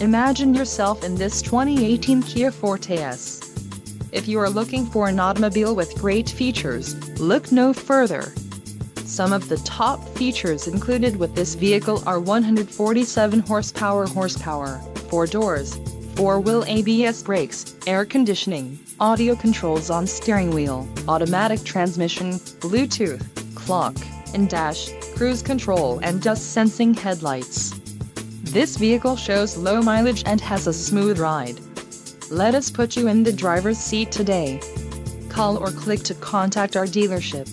Imagine yourself in this 2018 Kia Forte S. If you are looking for an automobile with great features, look no further. Some of the top features included with this vehicle are 147 horsepower, 4 doors, 4-wheel ABS brakes, air conditioning, audio controls on steering wheel, automatic transmission, Bluetooth, clock, and dash, cruise control and dust sensing headlights. This vehicle shows low mileage and has a smooth ride. Let us put you in the driver's seat today. Call or click to contact our dealership.